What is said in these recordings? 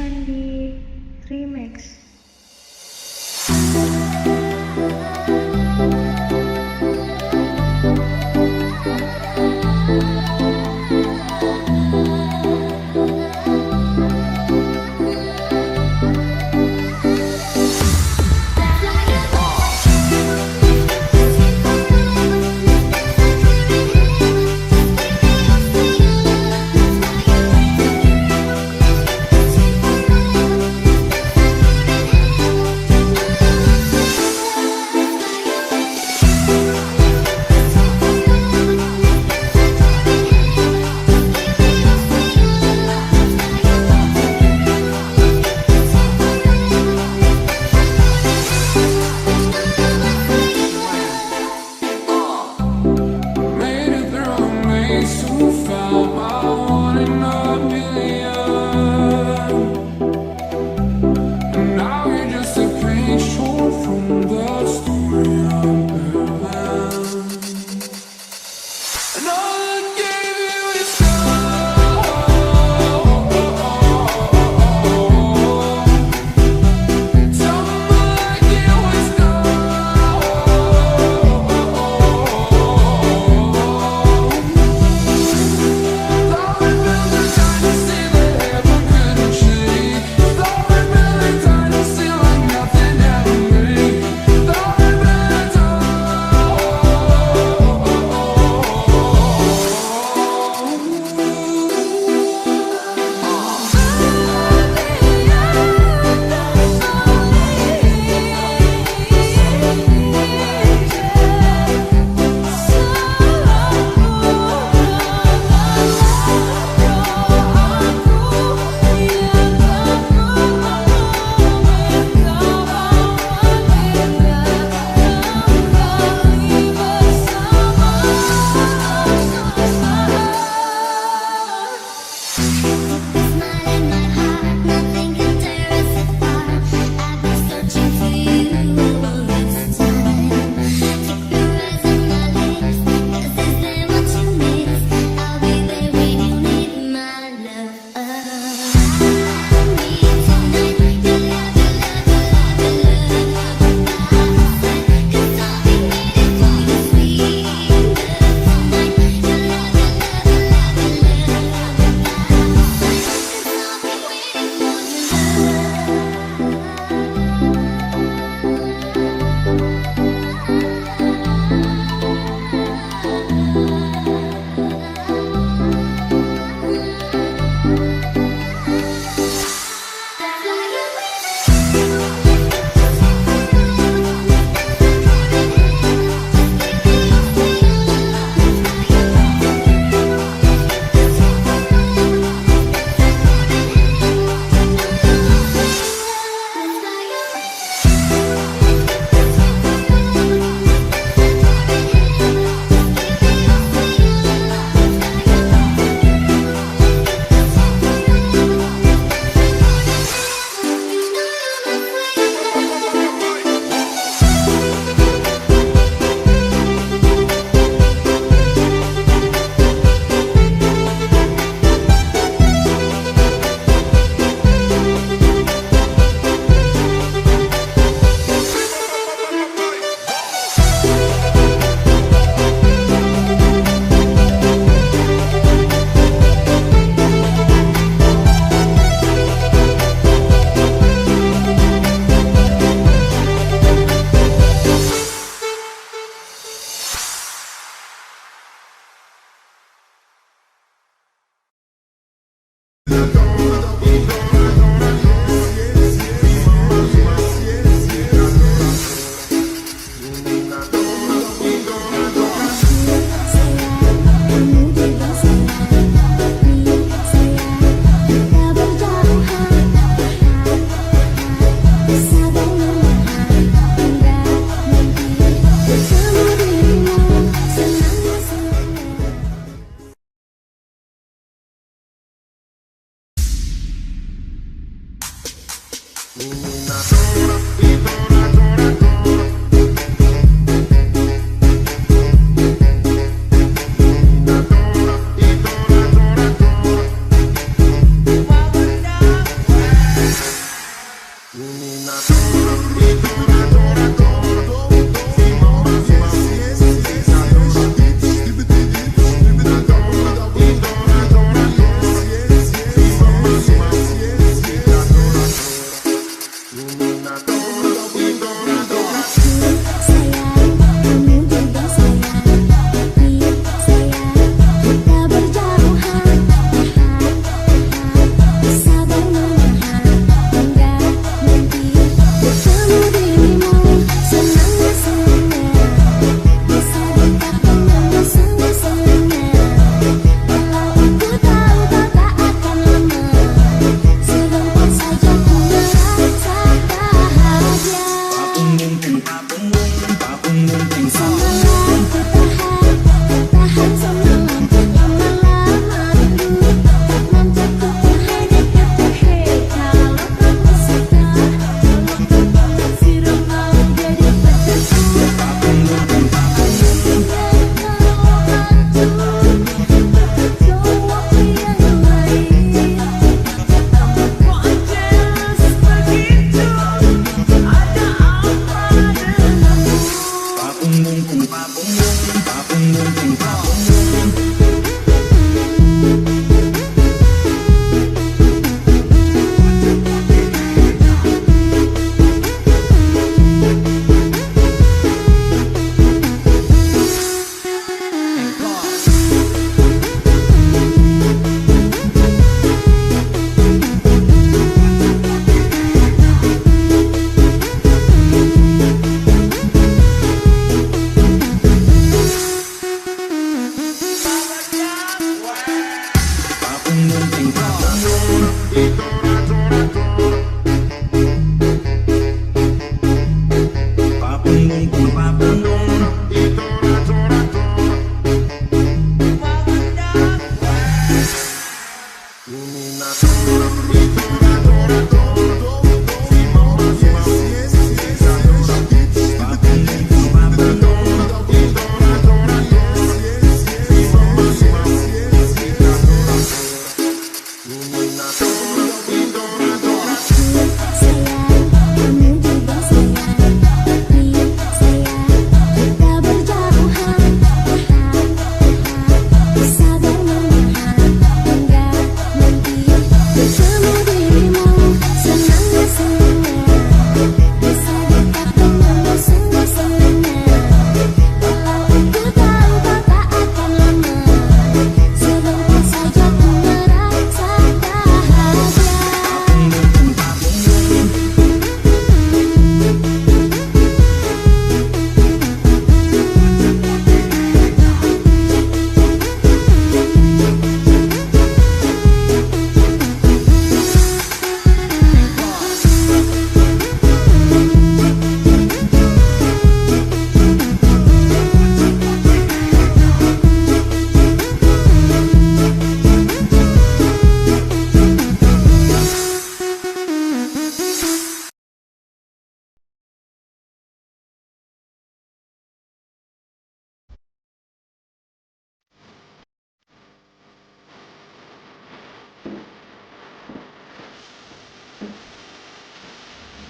Sandi Remix.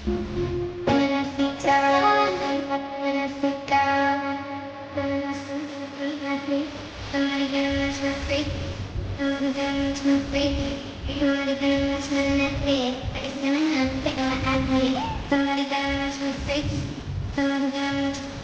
When I sit down, when I sit down, when I sleep, my feet, nobody gets my feet, nobody gets my feet, nobody gets my feet, it's gonna happen, nobody gets my feet, nobody gets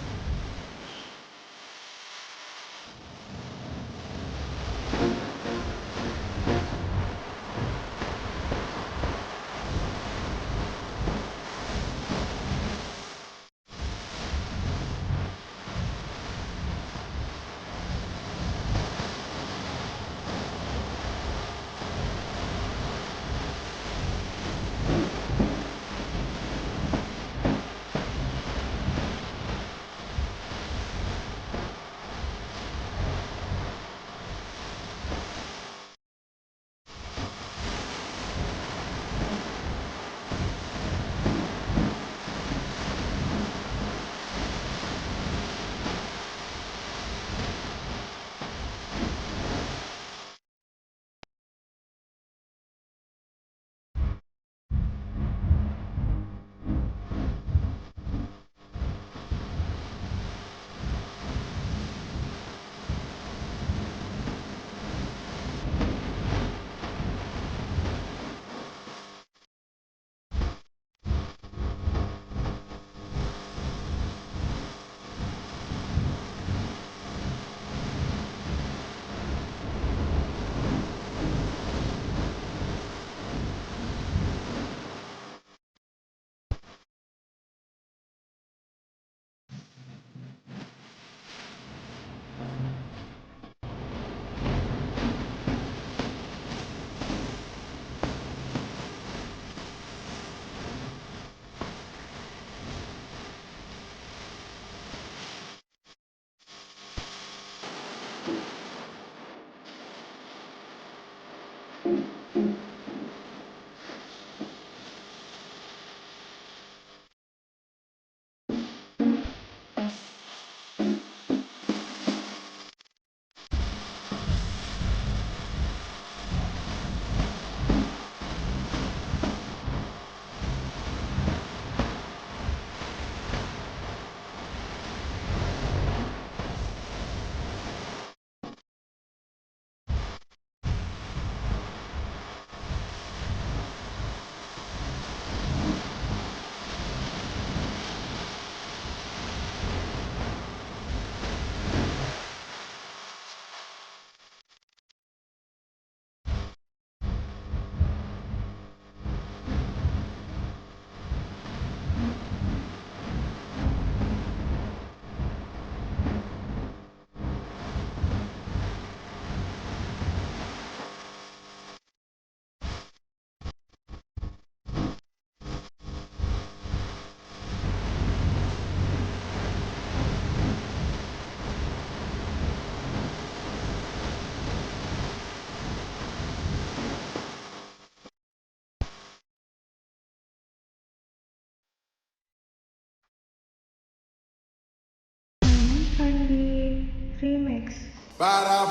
on the remix. Para,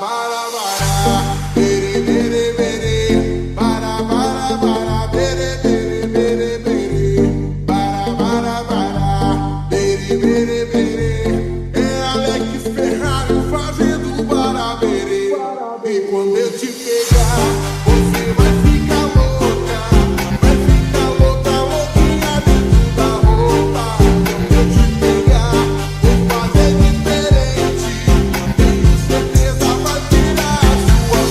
bere, bere, bere. Para, bere, bere, bere, bere. Para, bere, bere, bere. É Alex Ferrari fazendo para, bere. E quando eu te pegar, você vai ficar louca. Vai ficar louca, louquinha dentro da roupa. Quando eu te pegar, vou fazer diferente. Tenho certeza vai tirar a sua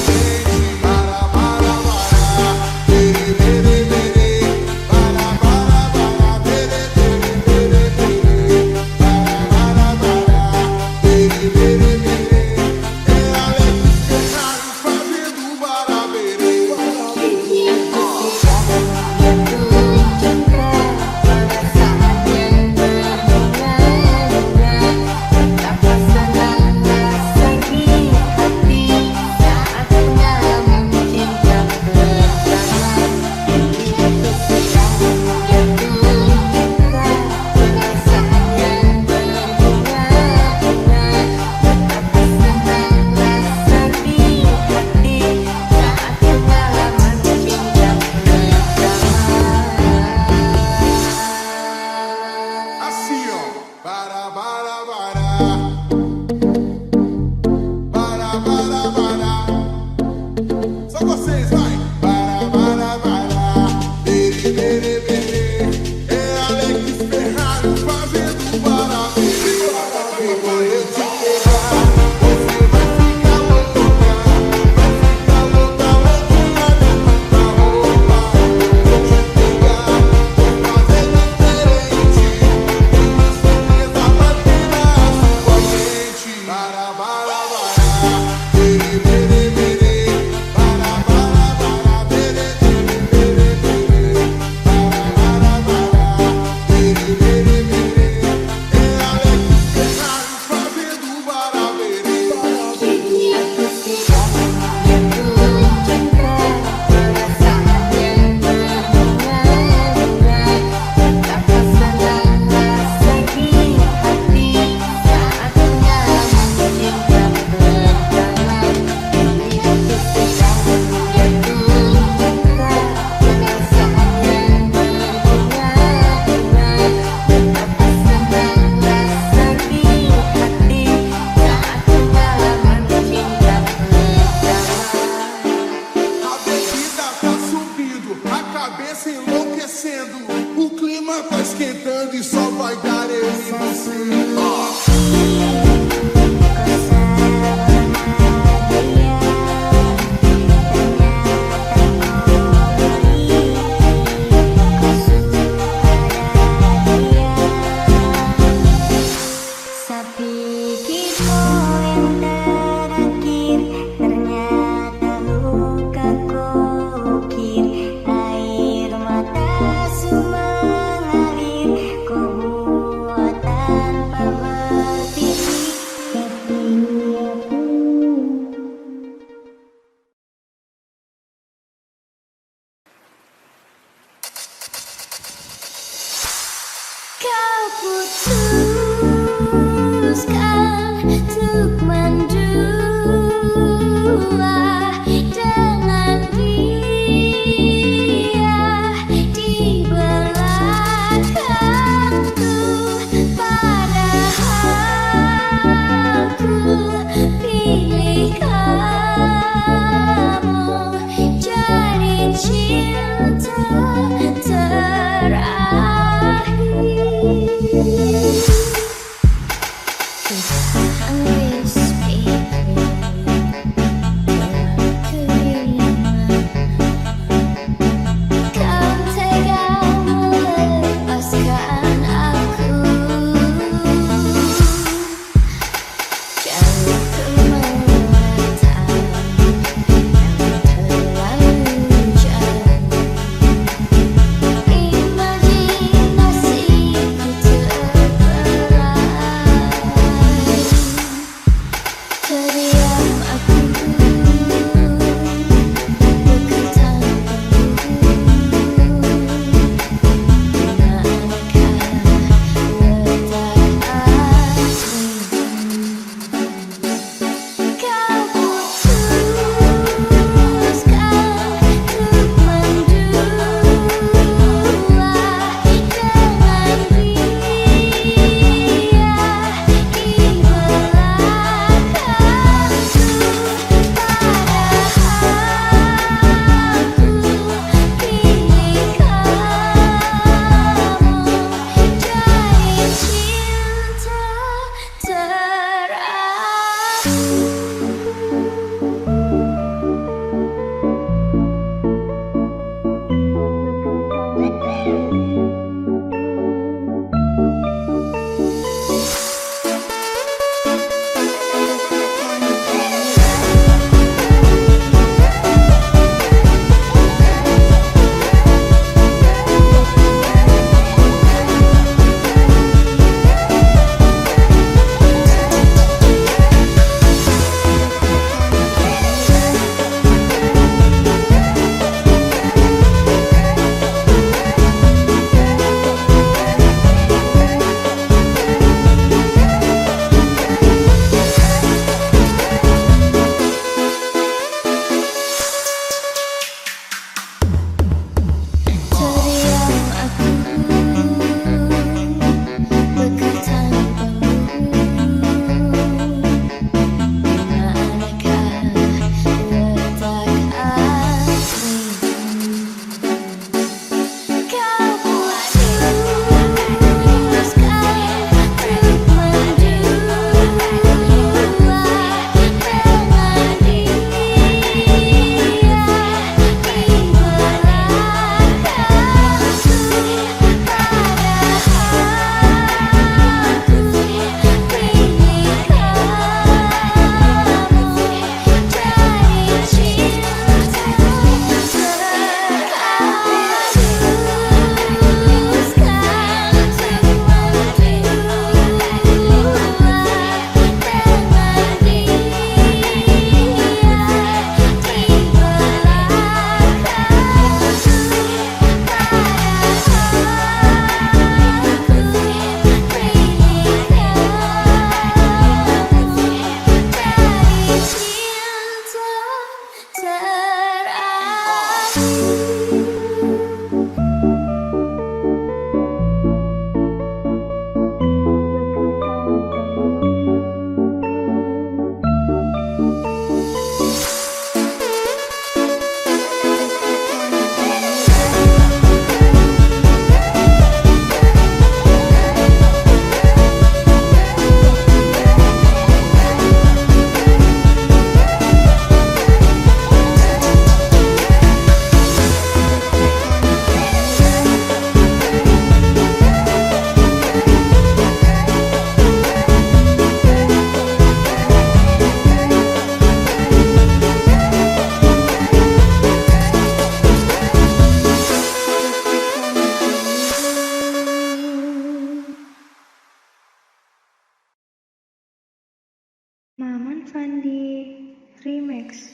Fandi Remix.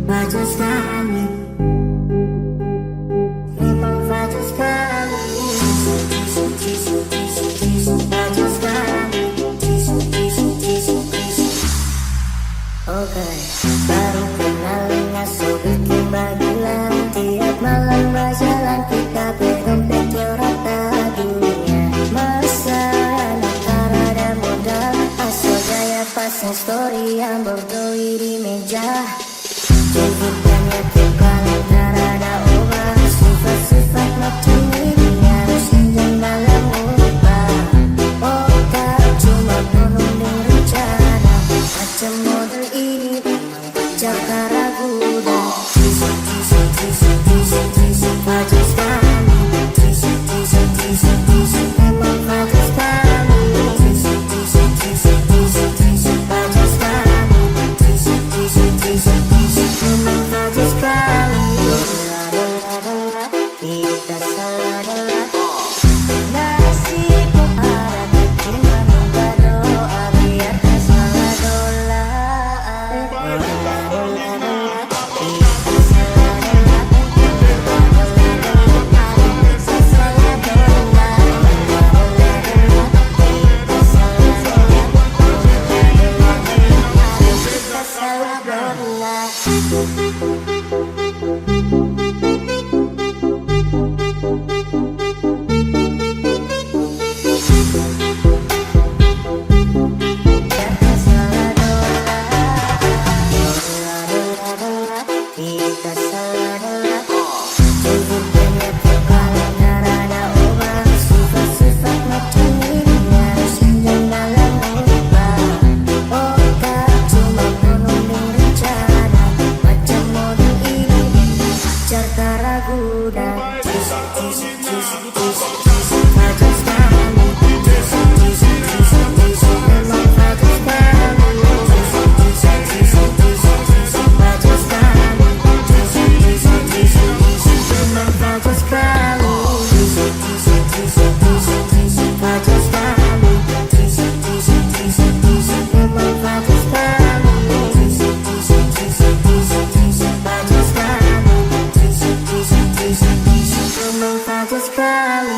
Baju sekali, memang baju sekali. Baju sekali. Oke, baru kenal ngaso bikin bagilan. Tiap malam berjalan kita berdompet rata dunia. Masa anak ada modal, asal gaya pasang story yang berdoi di meja. Jadikannya kepala ada obat, sifat-sifat macam ini harus injang dalam obat. Otak cuma penunding rencana, macam model ini memang jaga ragu dan baju sekali, memang baju sekali, baju sekali. Memang baju sekali. Kita salah nasib ada cuma minta doa biar tak salah dola. Kita salah dola. Kita salah dola. Kita salah dola. Jadikannya kepala ada obat, sifat-sifat macam ini harus injang dalam obat. Otak cuma penunding rencana, macam model ini pacar tak ragu dan baju sekali, memang baju sekali, baju sekali, memang baju sekali, baju sekali, memang baju sekali, baju sekali, memang baju sekali.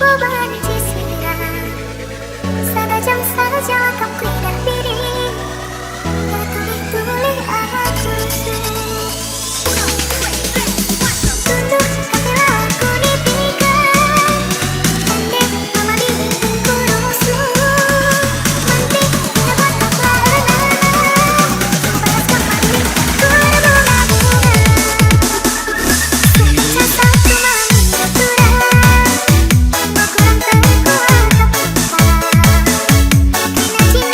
ku benci siang. Senajam saja kau tidak diri, tak tuli-tuli aku tunduk hatilah aku dipikir, pendek mama bimbingku rusuh, mentik dapat tak renang, balaskan mandi ku berbunga-bunga. Semenjak satu malam terturang, mau kurang terkuat tak bisa, kena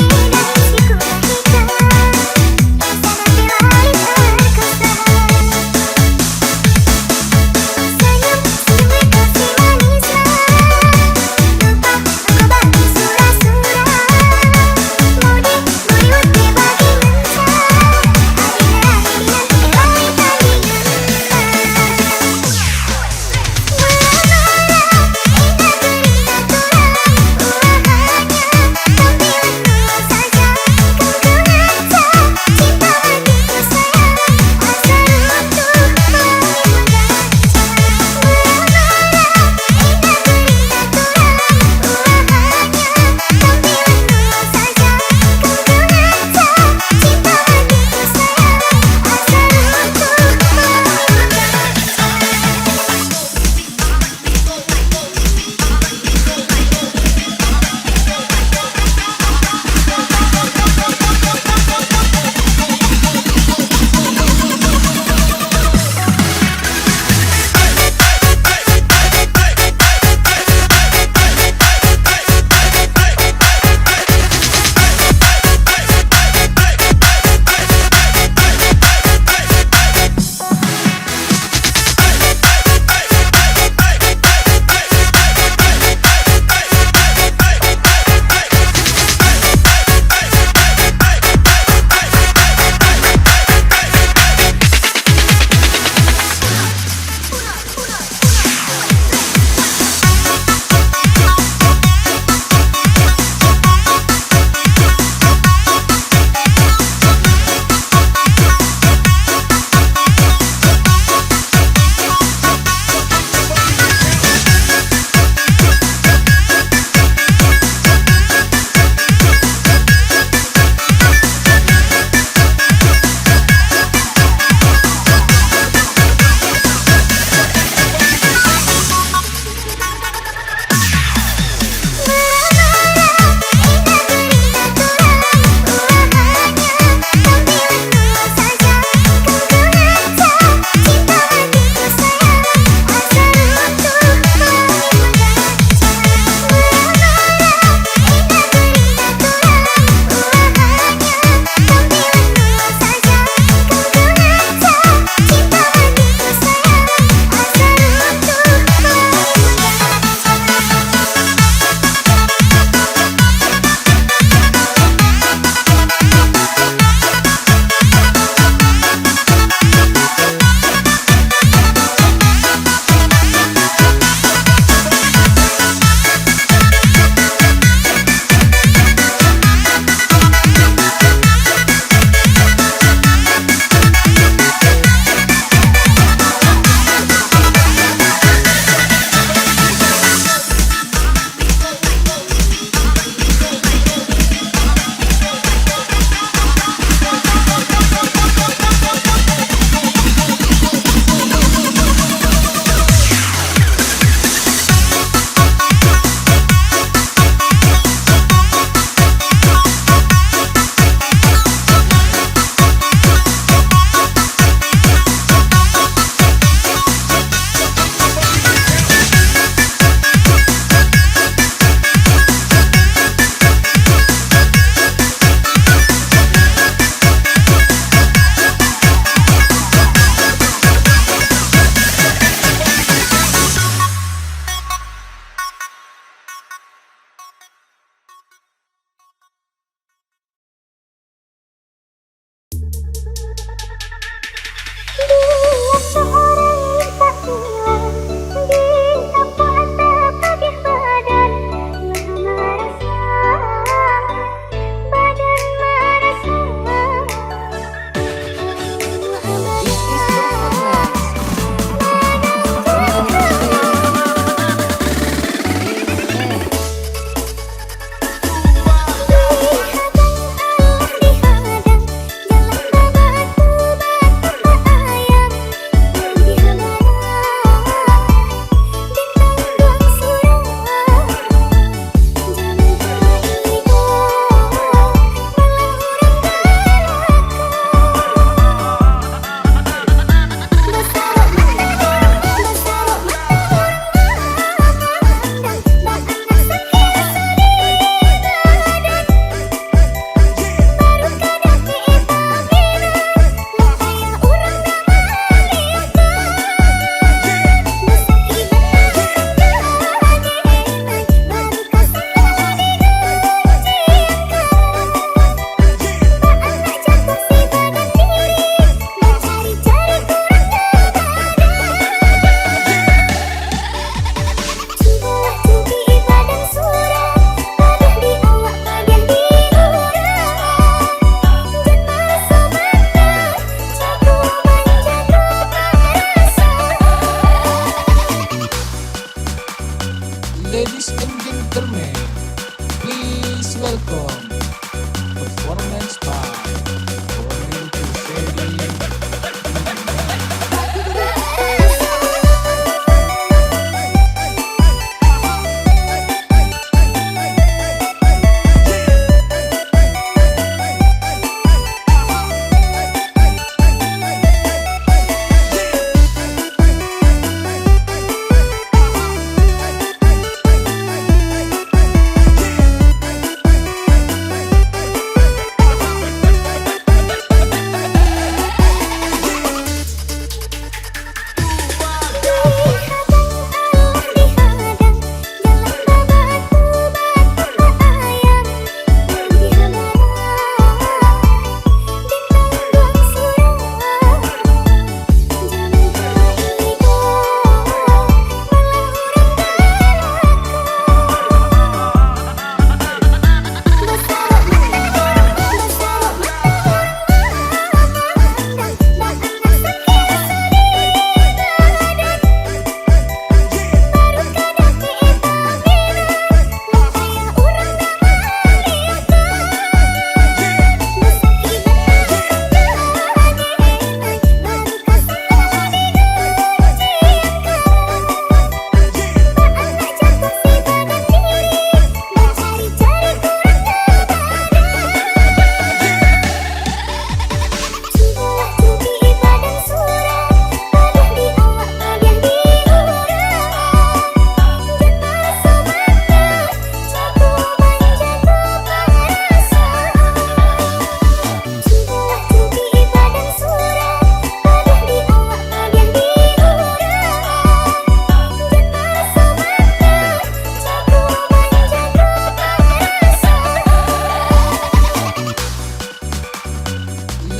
Ladies and gentlemen, please welcome performance by Rolling to Fairy.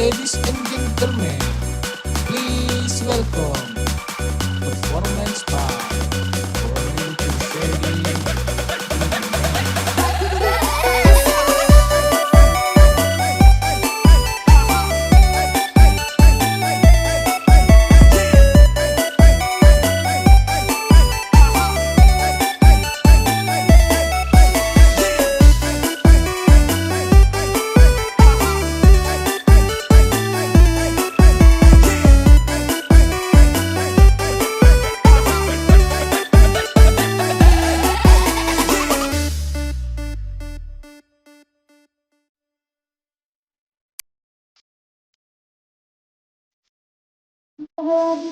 Ladies and gentlemen, please welcome performance by Rolling to Fairy.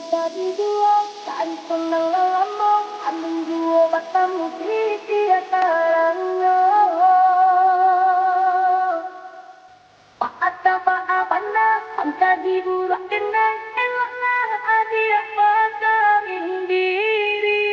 Dari dua, tak pernah lama, ambil dua matamu di antaranya. Paata paapana, pangkadi burak kenal, eloklah dia pakarin diri.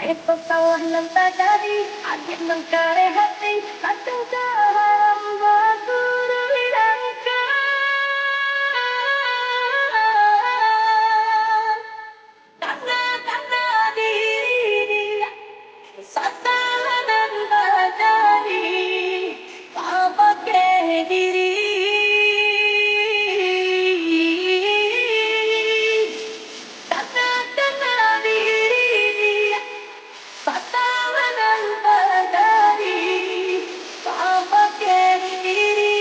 Itu salah yang terjadi, adik mengkare hati, kadang garam berguru hilangkan. Karena diri, salah dan terjadi, tak pakai diri. Karena diri, salah dan terjadi, tak pakai diri.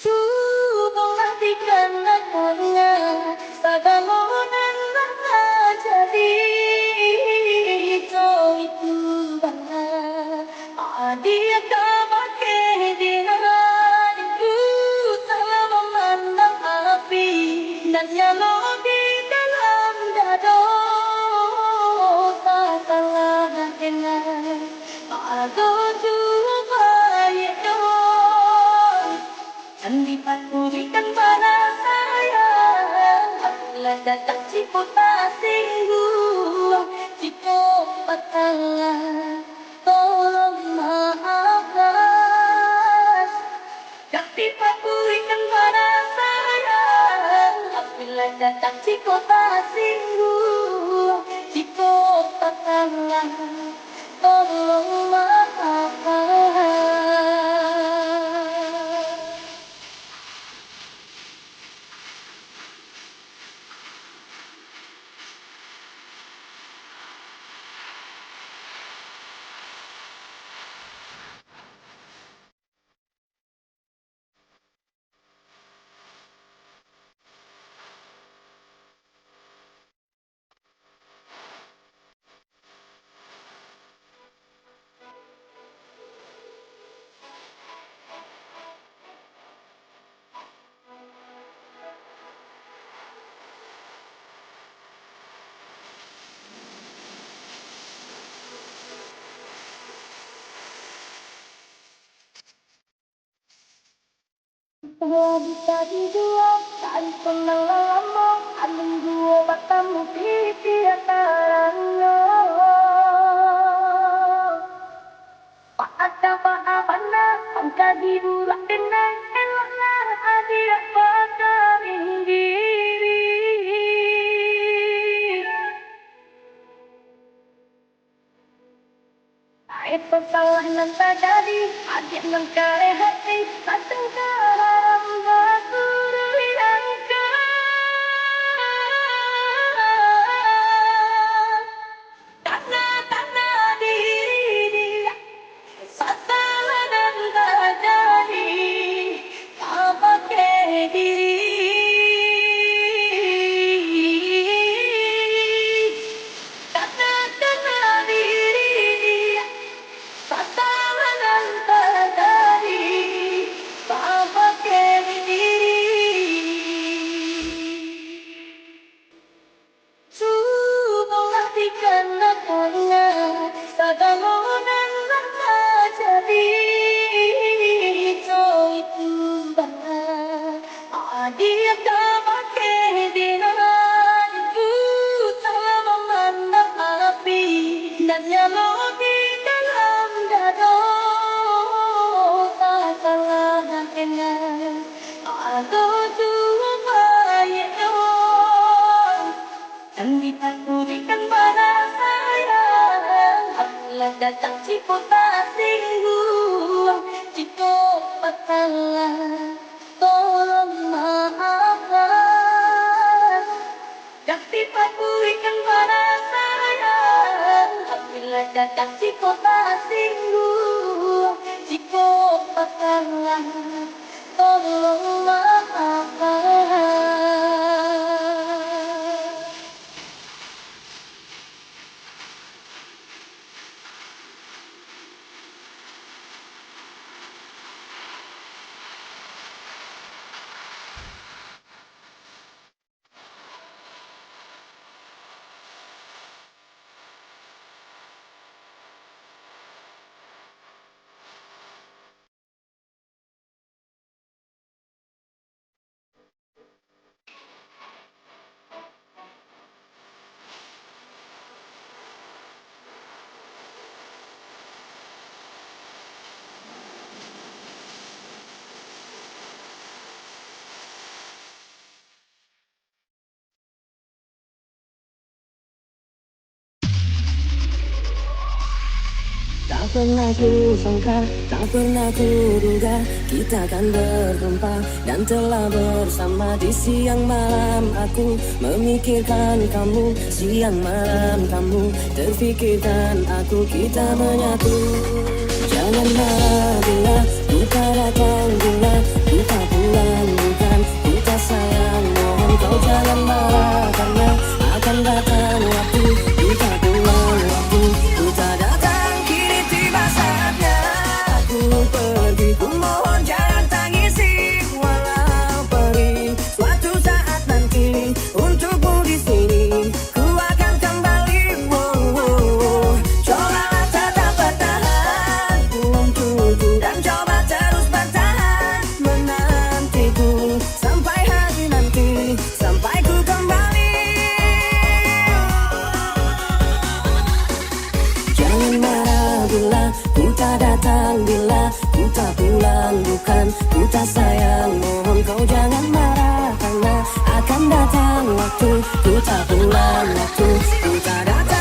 Sudah hatikan akalnya, segala rasa jadi itu banget. Dia tak pakai diriku, salah memandang api dan nyala di dalam dada. Tak salah dengar, aku coba ya. Berikan pada saya, apabila datang cipta singgung, cipta tangan, tolong maafkan. Tapi berikan pada saya, apabila datang cipta singgung, cipta tangan, tolong maafkan. Dua bisa dua, tak pernah lama, andung dua matamu di antaranya. Ada mana, angka diulang dengan eloklah adia pada diri. Itu salah nan terjadi, adik nan kare hati, tak tenggelam aku yang karena diri dia, salah nan terjadi, tak pakai diri. Karena diri dia, salah nan terjadi, tak pakai diri. Subuhlah dikenakannya segala yang jadi itu benar. Dia tak pakai dengan itu telah memandang api dan nyala di dalam dada. Tak salah dengan ada dua bayi. Dan diberikan pada saya, apabila datang cikota singgung, cikota tolong maafkan. Dan diberikan pada saya, apabila datang cikota singgung, cikota tolong maafkan. Tak pernah ku sangka, tak pernah ku duga kita akan berjumpa dan telah bersama di siang malam. Aku memikirkan kamu, siang malam kamu terfikirkan aku, kita menyatu. Jangan marah bila ku tak datang, bila ku tak pulang, bukan ku tak sayang. Mohon kau jangan marah karena akan datang waktu ku tak pulang, waktu ku tak datang. Saatnya aku pergi, ku mohon jangan tangisi. Walau pergi, suatu saat nanti untukmu di sini ku akan kembali. Cobalah tetap bertahan untukku dan coba terus bertahan menantiku sampai hari nanti, sampai ku kembali. Jangan marah bila ku tak datang, bila ku tak pulang, bukan ku tak sayang. Mohon kau jangan marah karena akan datang waktu ku tak pulang, waktu ku tak datang.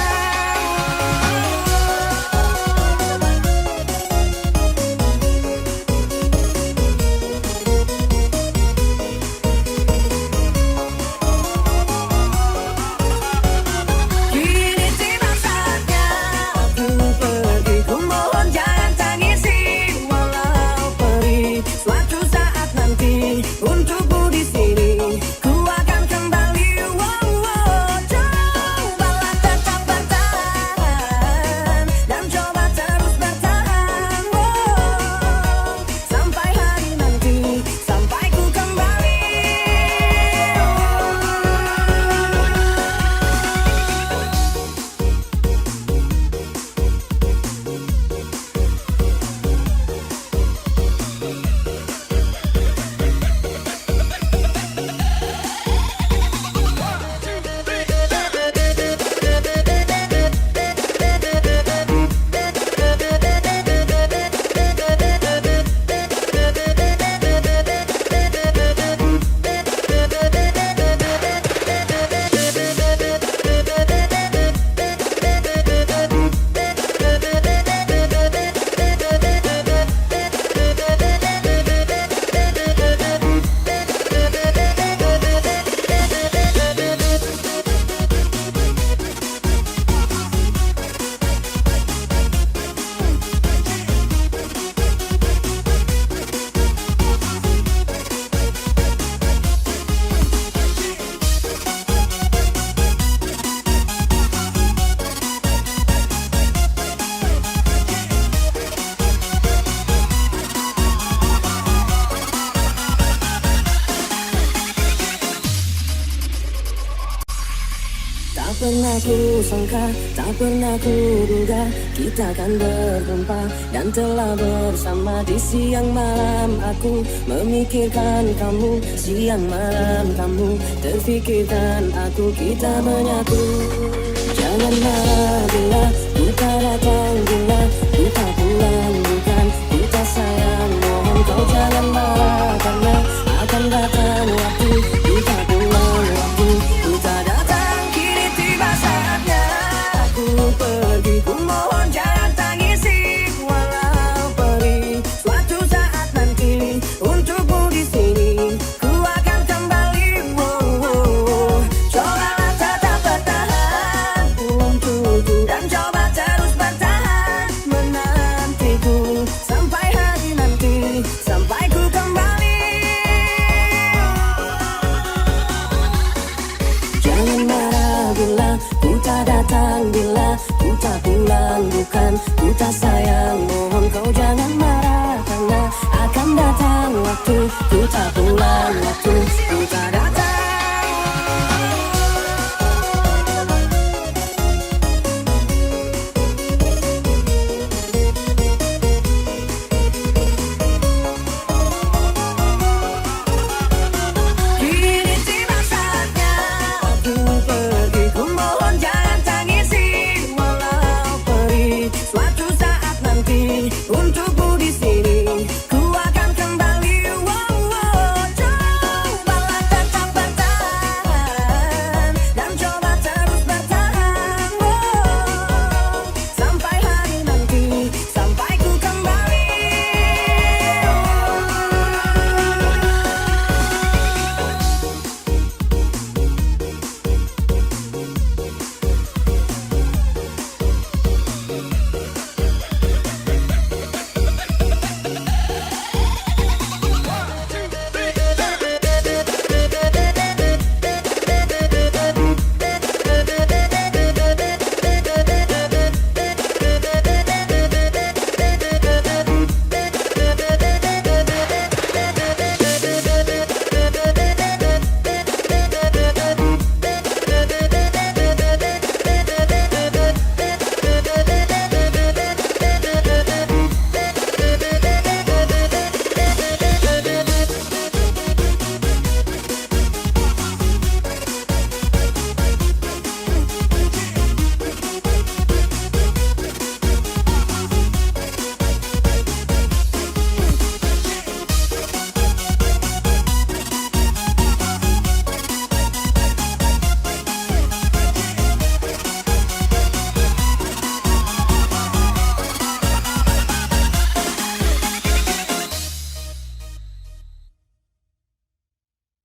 Kini tiba saatnya aku pergi, ku mohon jangan tangisi. Walau pergi, suatu saat nanti untukmu di sini ku akan kembali. Cobalah tetap bertahan dan coba terus bertahan. Sampai hari nanti, sampai ku kembali. pernah ku sangka, tak pernah ku duga kita akan berjumpa dan telah bersama di siang malam. Aku memikirkan kamu, siang malam kamu terfikirkan aku, kita menyatu. Jangan marah bila ku tak datang, bila ku tak pulang, bukan ku tak sayang. Mohon kau jangan marah karena akan datang waktu ku tak pulang, waktu ku tak datang. Kini tiba saatnya aku pergi, ku mohon jangan tangisi. Walau pergi suatu saat nanti untukmu di sini ku akan kembali. Cobalah tetap bertahan untukku dan coba terus bertahan menantiku sampai hari nanti, sampai ku kembali. Jangan marah bila ku tak datang, bila ku tak pulang, bukan ku tak sayang. Mohon kau jangan marah